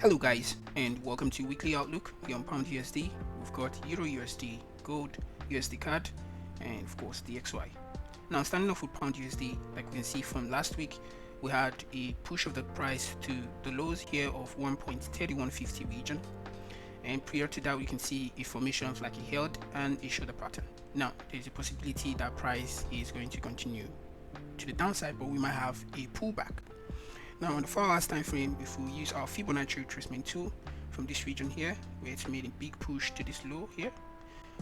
Hello guys, and welcome to weekly outlook here on Pound USD. We've got EURUSD, Gold, USDCAD, and of course the XY. Now starting off with Pound USD, like we can see from last week, we had a push of the price to the lows here of 1.3150 region, and prior to that we can see a formation of like a held and a shoulder pattern. Now there's a possibility that price is going to continue to the downside, but we might have a pullback. Now on the 4 hours time frame, if we use our Fibonacci retracement tool from this region here, where it's made a big push to this low here,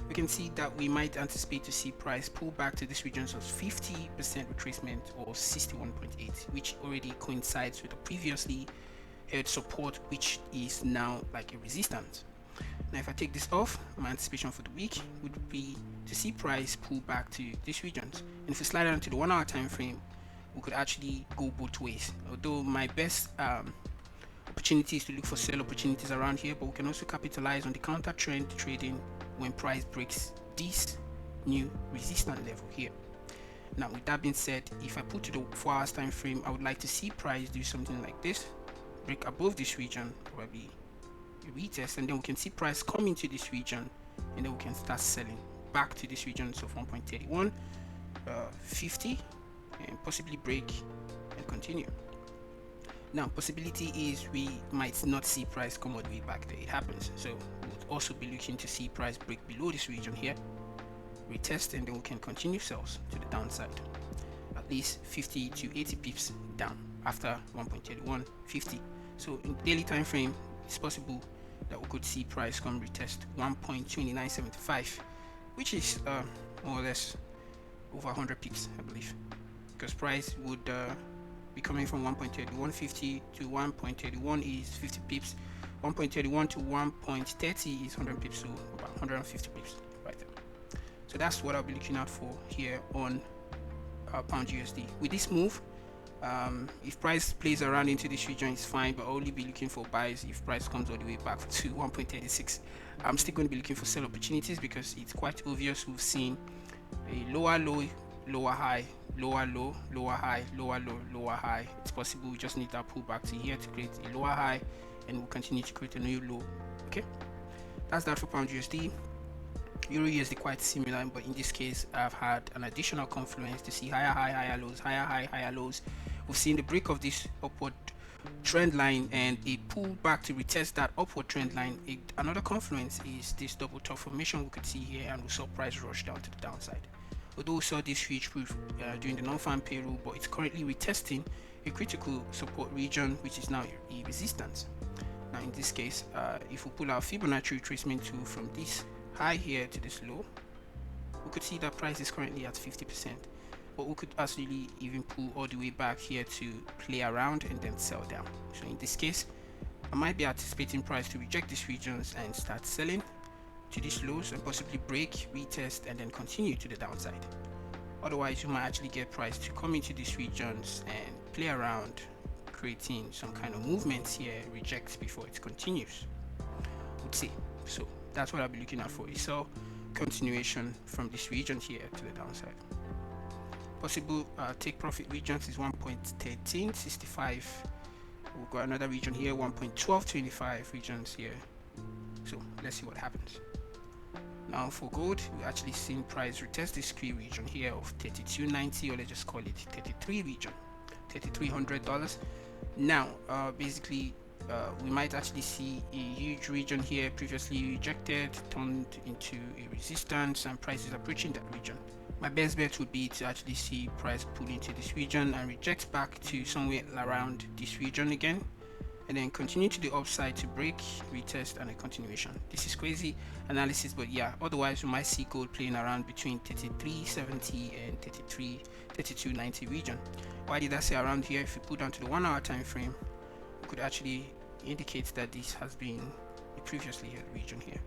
we can see that we might anticipate to see price pull back to this region of 50% retracement or 61.8, which already coincides with the previously held support, which is now like a resistance. Now if I take this off, my anticipation for the week would be to see price pull back to these regions. And if we slide down to the 1 hour time frame, we could actually go both ways. Although my best opportunity is to look for sell opportunities around here, but we can also capitalize on the counter trend trading when price breaks this new resistance level here. Now with that being said, if I put to the 4 hours time frame, I would like to see price do something like this, break above this region, probably a retest, and then we can see price come into this region, and then we can start selling back to this region of 1.31 50, and possibly break and continue. Now possibility is we might not see price come all the way back there. It happens, so we'll also be looking to see price break below this region here, retest, and then we can continue sales to the downside, at least 50 to 80 pips down after 1.3150. So in the daily time frame, it's possible that we could see price come retest 1.2975, which is more or less over 100 pips, I believe, because price would be coming from 1.3150 to 1.31 is 50 pips, 1.31 to 1.30 is 100 pips, so about 150 pips right there. So that's what I'll be looking out for here on Pound USD. With this move, if price plays around into this region, it's fine, but I'll only be looking for buys if price comes all the way back to 1.36. I'm still going to be looking for sell opportunities because it's quite obvious we've seen a lower low, lower high, lower low, lower high, lower low, lower high. It's possible we just need that pullback to here to create a lower high, and we'll continue to create a new low. Okay, that's that for Pound USD. Euro USD quite similar, but in this case I've had an additional confluence to see higher high, higher lows, higher high, higher lows. We've seen the break of this upward trend line and a pull back to retest that upward trend line. Another confluence is this double top formation we could see here, and we saw price rush down to the downside. Although we saw this huge proof during the non-farm payroll, but it's currently retesting a critical support region, which is now a resistance. Now in this case, if we pull our Fibonacci retracement tool from this high here to this low, we could see that price is currently at 50%, but we could actually even pull all the way back here to play around and then sell down. So in this case, I might be anticipating price to reject these regions and start selling to these lows and possibly break, retest, and then continue to the downside. Otherwise, you might actually get price to come into these regions and play around, creating some kind of movements here, reject before it continues. We'll see. So that's what I'll be looking out for. So continuation from this region here to the downside. Possible take profit regions is 1.1365. We've got another region here, 1.1225 regions here. So let's see what happens. Now for gold, we actually seen price retest this key region here of 32.90, or let's just call it 33 region, $3,300. Now basically we might actually see a huge region here previously rejected turned into a resistance, and price is approaching that region. My best bet would be to actually see price pull into this region and reject back to somewhere around this region again, and then continue to the upside to break, retest, and a continuation. This is crazy analysis, but yeah, otherwise we might see gold playing around between 33.70 and 32.90 region. Why did I say around here? If you put down to the 1 hour time frame, we could actually indicate that this has been a previously held region here.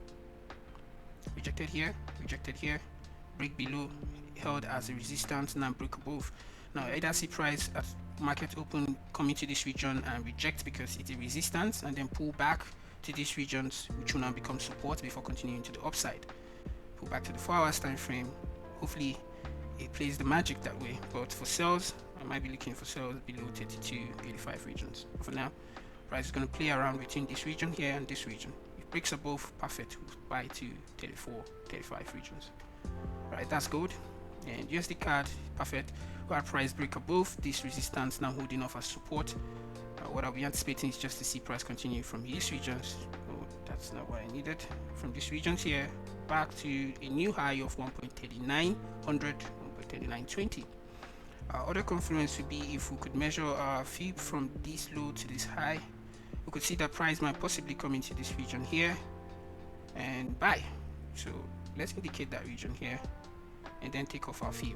Rejected here, break below, held as a resistance, now break above. Now either see price at market open come into this region and reject because it's a resistance, and then pull back to these regions, which will now become support before continuing to the upside. Pull back to the 4 hours time frame. Hopefully it plays the magic that way, but for sales I might be looking for sales below 32.85 regions. But for now, price is going to play around between this region here and this region. If it breaks above, perfect, we'll buy to 34, 35 regions. Right, that's good. And USD CAD, perfect. Our price break above this resistance, now holding off as support. What I'll be anticipating is just to see price continue from these regions. Oh, that's not what I needed. From these regions here back to a new high of 1.3900, 1.3920. Other confluence would be if we could measure our fib from this low to this high. We could see that price might possibly come into this region here and buy. So let's indicate that region here and then take off our fib.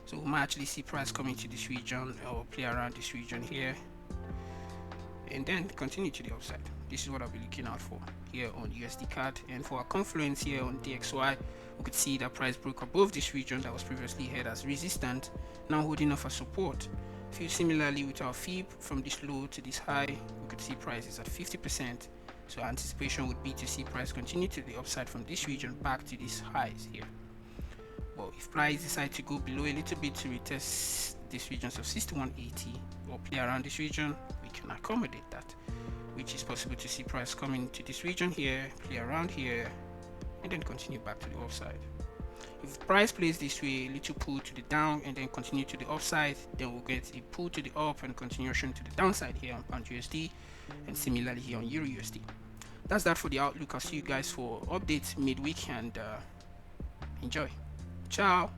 So we might actually see price coming to this region or play around this region here and then continue to the upside. This is what I'll be looking out for here on USD-CAD. And for our confluence here on DXY, we could see that price broke above this region that was previously held as resistance, now holding off as support. Feel similarly with our fib from this low to this high, we could see price is at 50%. So anticipation would be to see price continue to the upside from this region back to these highs here. But if price decides to go below a little bit to retest these regions of 6180 or play around this region, we can accommodate that, which is possible to see price coming to this region here, play around here, and then continue back to the upside. If price plays this way, a little pull to the down and then continue to the upside, then we'll get a pull to the up and continuation to the downside here on Pound USD, and similarly here on Euro USD. That's that for the outlook. I'll see you guys for updates midweek, and enjoy. Ciao.